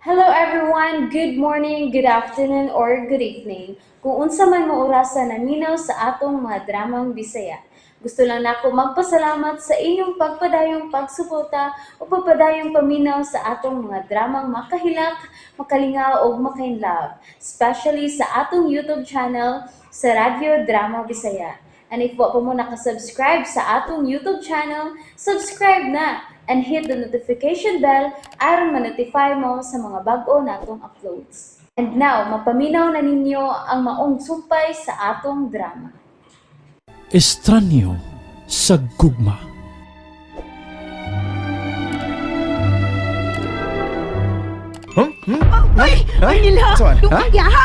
Hello everyone, good morning, good afternoon, or good evening. Kung unsa man mo orasan naminaw sa atong mga dramang Bisaya. Gusto lang nako magpasalamat sa inyong pagpadayong pagsuporta o pagpadayong paminaw sa atong mga dramang makahilak, makalingaw o makainlove, especially sa atong YouTube channel sa Radyo Drama Bisaya. And if wa pa mo nakasubscribe sa atong YouTube channel, subscribe na and hit the notification bell aron ma-notify mo sa mga bag-o natong uploads. And now, mapaminaw na ninyo ang maong sumpay sa atong drama. Estranyo sa gugma. Ay! Ha? Nila! Saan? Lukang ya, ha?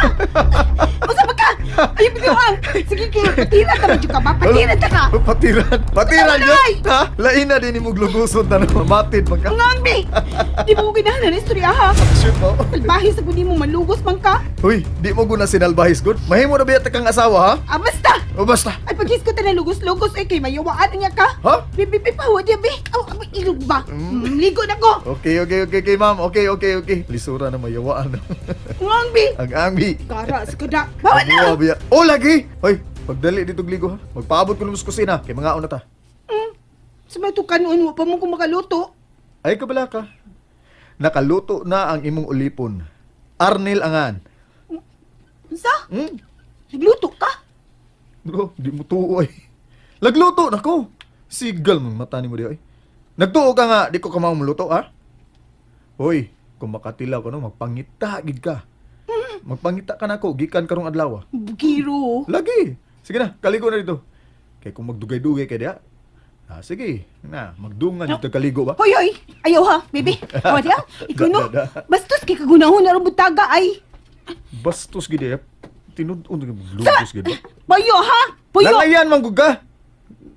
Masa ba ka? Ayaw bigyan! Sige, kaya patiran ka ba ka? Patiran ka ka! Patiran! Patiran Ano, yun! Nay? Ha? Lain na din mo gluguson na matid man ka. Ang ambi! Di mo ko ginahan na istorya, ha? Shoot mo. Salbahis sa kundi mo malugos man ka? Uy, di mo guna sinalbahis good. Mahimo na biya kang asawa ha? Ah, basta! O basta. Ay, paghis ko na lugos-lugos, eh, kay mayawaan niya ka. Ha? Bibi, pawa diya, bi. Aw, ilog ba? Ligo na ko! Okay, ma'am. Okay. Lisura na mayawaan. Ang ambi! Ang angbi. Kara, kada. Bawa na! Biya. Oh, lagi! Hoy, pagdali dito gligo ha. Magpaabot ko lumus kusina. Kay mga una ta. Sa may tukanon mo pa mo kung makaluto. Ay, kabala ka. Nakaluto na ang imong ulipon. Arnel Angan. Sa? Hmm? Nagluto ka? Bro, di mo tuo ay. Lagluto na ko. Sigal mo mata ni mo di ay. Nagtuo ka nga, di ko ka mamuluto ha? Hoy, kung makatilaw ka no, magpangita gid ka. Magpangita ka na ko, gikan karong adlaw. Bugiro. Lagi. Sige na, kaligo na dito. Kay kung magdugay-dugay kay dia. Sige. Na, magdungan dito kaligo ba? Hoy, hoy! Ayaw ha, baby. O, diya? Ikaw no? Da. Bastos kay kagunahon na rin butaga ay. Bastos gid eh. Tinud-on lugos gid ba? Bayo ha? Bayo! Langayan man gud ka.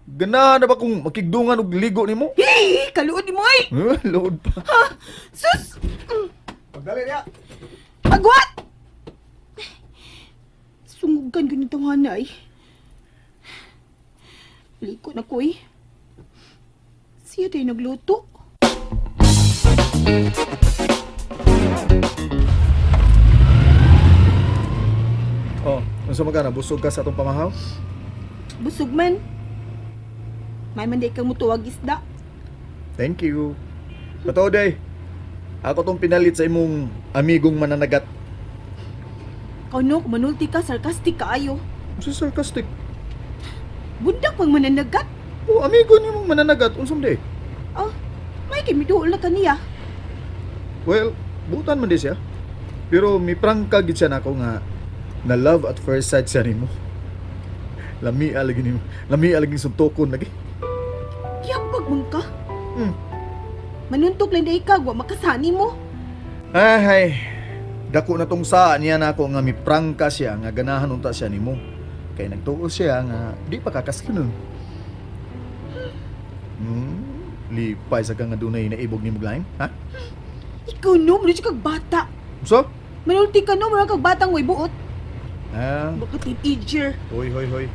Gana na ba kung makigdungan og ligo nimo? Hey! Kaluod ni mo ay! Load pa. Ha? Sus! Pagdali niya. Agwat! Sungugan ganito hanay. Liko na ko eh. Siya tayo nagluto. Oh, unsa man ka na busog ka sa atong pamahaw? Busog man. May manday kang mutuwag isda. Thank you. Katoday. Ako tong pinalit sa imong amigong mananagat. Kano, manulti ka, sarkastik ka ayo. Unsa sarcastic? Bundak pang mananagat. Oh, amigo nimong mananagat unsam day? Ah, may kimiduol na kaniya. Well, butan man di siya. Pero mi prangka gid siya nako nga na love at first sight siya nimo. Lami alagi nimo. Lami alagi suntokon lagi. Kiyapag mong ka. Hmm. Manuntok lang day ka, wa makasani mo. Ay, dako na tong saa niya nako nga mi prangka siya nga ganahan unta siya nimo. Kay nagtuo siya nga di pa kakaskinon. Lipay sa kang nga dunay naibog ni Muglain, ha? Ikaw no, muna siya kag bata. So? Manulti ka no, muna kag batang way buot. Ah, Baka teenager. hoy.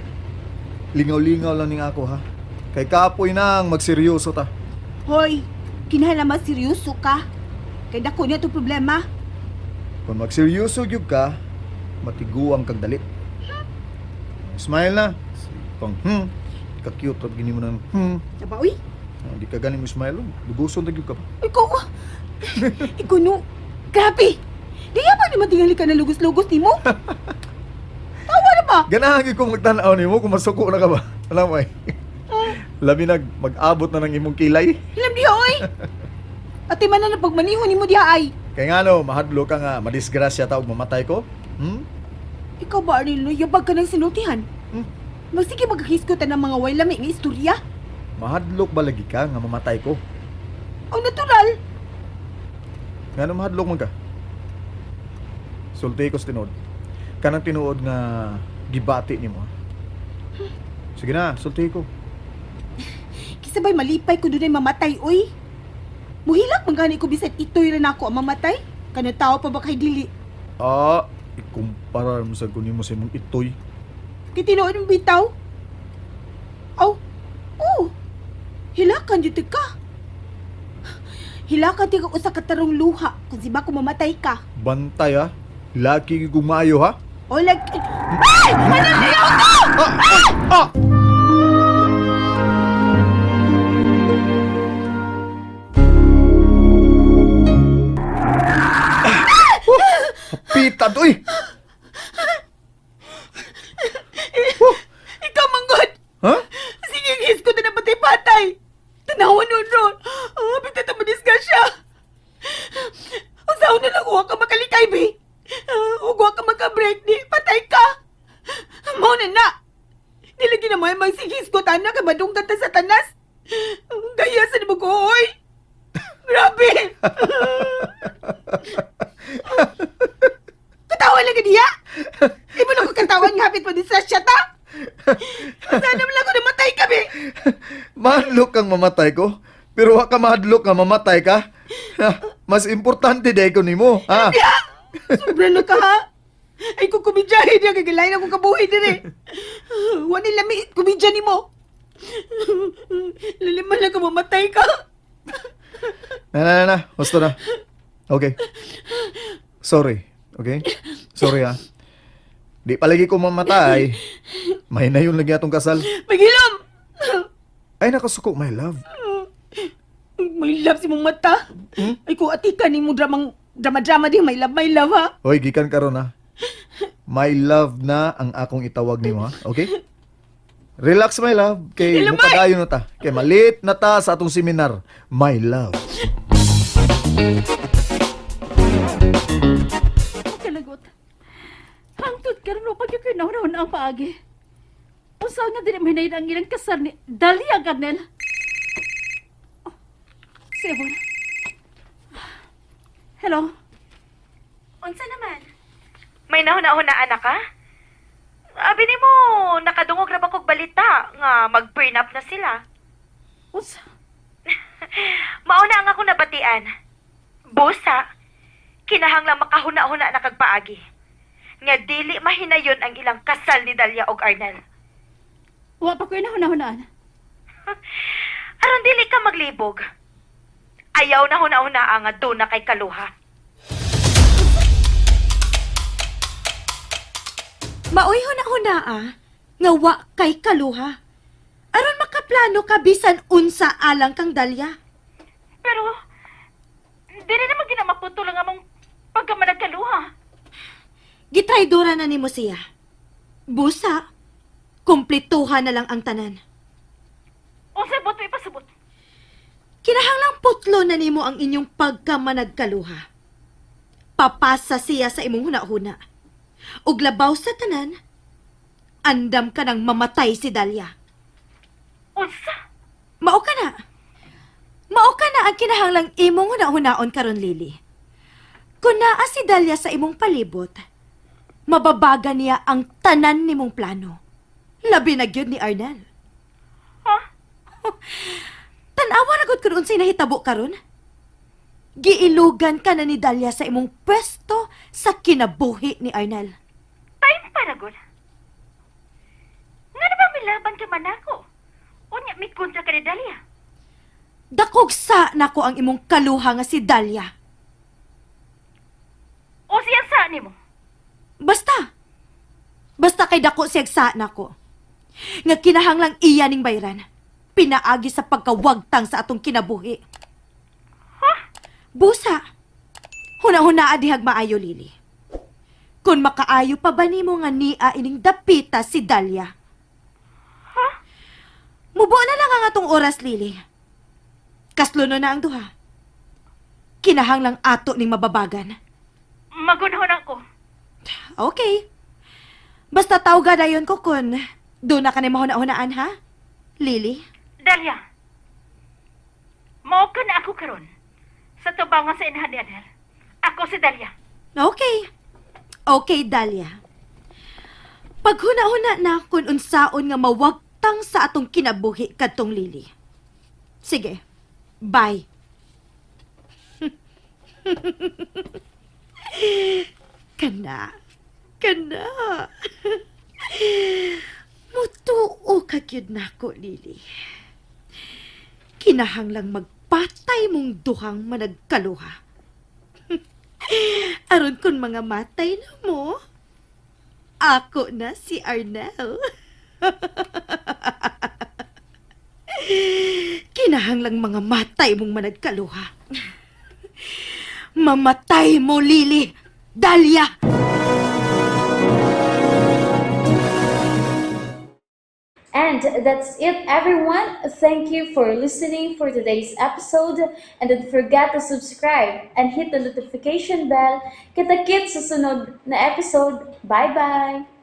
Lingaw-lingaw lang ning ako, ha? Kay kapoy nang magseryoso ta. Hoy, kinahanglan seryoso ka. Kay dako niya to problema. Kung magseryoso gyud ka, matiguang kag dali. Smile na. Pang ka-cute at gini mo ng Saba, uy. Di ka ganing mo smile. Luguson na gyud ka pa. Ikaw ah. Ikaw no. Grabe. Di pa naman tingali ka na lugos-lugos ni mo. Tawa na ba? Ganahan gyud kong magtan-aw nimo kung masuko na ka ba. Alam mo ay. Labi mag-abot na ng imong kilay. Hilam diha, oy. Ate man na pagmanihon ni mo diha ay. Kay nga no, mahadlo ka nga, madisgrasya ta og mamatay ko. Ikaw ba, Arnel, yabag ka ng sinultihan? Magsige magkakiskot ng mga way lami nga istorya. Mahadlok ba lagi ka nga mamatay ko? Ang natural. Nga no mahadlok man ka? Sulti ko sa tinuod. Kanang tinuod nga gibati nimo. Sige na, sulti ko. Kisabay malipay ko doon ay mamatay, oy. Muhilak man gani ko bisan itoy rin ako ang mamatay. Kanang tao pa ba kay dili? Ikumpara mo sa kunin mo sa imong itoy. Kay tinuod ng bitaw. Aw, oh. Hilakan dito ka. Hilakan ti ka usa ka tarong luha kung si ba ko mamatay ka. Bantay ha. Laki kong maayo ha. O lag... Ay! Manaliyaw ko! Ah! Hapitan to eh. Ikaw manggod! Ha? Sige, gis ko na napatay-patay. Tanawan nun ron. Bitat ang madisgasya. Usaw na lang huwag ka makalikay, bi. Huwag ka makabreak, di. Patay ka. Mau na. Nilagi na mo yung magsigis ko, tana, kabadunggan ta sa tanas. Gaya sa ni mag-uoy. Grabe. Katawa lang niya. Iba na ko katawan nga hapit mo din sa syata. Sana mo lang ko namatay kami. Mahadlok kang mamatay ko. Pero wa ka mahadlok nga mamatay ka. Ha, mas importante day ko nimo, ha? Sobra na ka ha. Ay kung kumidyahin niya, gagalayin akong kabuhay din eh. Wani lami, kumidya ni mo. Laliman lang ka mamatay ka. Na. Gusto na. Okay. Sorry. Okay? Sorry, ha? Di palagi ko mamatay. May na yun lagi atong kasal. Magilom! Ay, nakasuko, my love. May love si mong mata. Ay kung atika ni mo drama-drama din, may love ha. Hoy, gikan karon ha. My love na ang akong itawag nimo, ha? Okay? Relax, my love. Kay Ilamay! mupadayon na ta. Kay malit na ta sa atong seminar. My love. Kalagot. Hangtod ka rin pag yung kinahunahon ang paagi. Usaw nga din may ang ilang kasal ni Dalia Garnel. Sibon. Hello? Unsa naman? May nahuna-hunaan na ka? Abi ni mo, nakadungog ra ba kog balita nga mag-prenup na sila. Usa? Mauna ang ako nabatian. Busa, kinahanglang makahuna-huna na kag paagi. Nga dili mahinayon ang ilang kasal ni Dalia og Arnel. Wa pa ko inahunahunaan. Aron dili ka maglibog. Ayaw na huna-huna nga duna kay kaluha. Maoy huna-huna nga wa kay kaluha. Aron makaplano ka bisan unsa alang kang Dalia. Pero, dili naman ginamapunto lang among pagkamanag kaluha. Gitraydora na nimo siya. Busa, kumplituhan na lang ang tanan. Unsa bot may pasabot? Kinahanglang putlo na nimo ang inyong pagkamanagkaluha. Papasa siya sa imong huna-huna. Ug labaw sa tanan, andam ka nang mamatay si Dalia. Unsa? Mao ka na. Mao ka na ang kinahanglang imong huna-hunaon karon, Lily. Kung naa si Dalia sa imong palibot, mababaga niya ang tanan nimong plano. Labi na gyud ni Arnel. Ha? Tanawa na gud kun unsay nahitabo karon. Giilugan ka na ni Dalia sa imong pwesto sa kinabuhi ni Arnel. Time para gud. Nga na ba milaban ka man ako? Unya may kontra ka ni Dalia. Dakog sa nako ang imong kaluha nga si Dalia. O siyang saan ni mo? Basta kay dako siyag sa nako. Nga kinahanglang iya ning bayran. Pinaagi sa pagkawagtang sa atong kinabuhi. Ha? Busa. Huna-hunaa dihag maayo, Lily. Kung makaayo pa ba nimo nga nia ining dapita si Dalia? Ha? Mubo na lang ang atong oras, Lily. Kasluno na ang duha. Kinahanglang ato ning mababagan. Magunahon ako. Okay. Basta tawga dayon ko kun doon na ka ni mahuna-hunaan, ha? Lily? Dalia. Mao ka na ako karon. Sa tubangan sa inahan ni Adel. Ako si Dalia. Okay. Okay, Dalia. Paghuna-huna na kung unsaon nga mawagtang sa atong kinabuhi kadtong Lily. Sige. Bye. Kana. Mutuo ka gyud nako, Lily. Kinahanglang patay mong duhang managkaluha. Aron kun mga matay na mo, ako na si Arnel. Kinahanglang mga matay mong managkaluha. Mamatay mo, Lily! Dahlia! And that's it, everyone. Thank you for listening for today's episode. And don't forget to subscribe and hit the notification bell. Kita-kits sa sunod na episode. Bye-bye!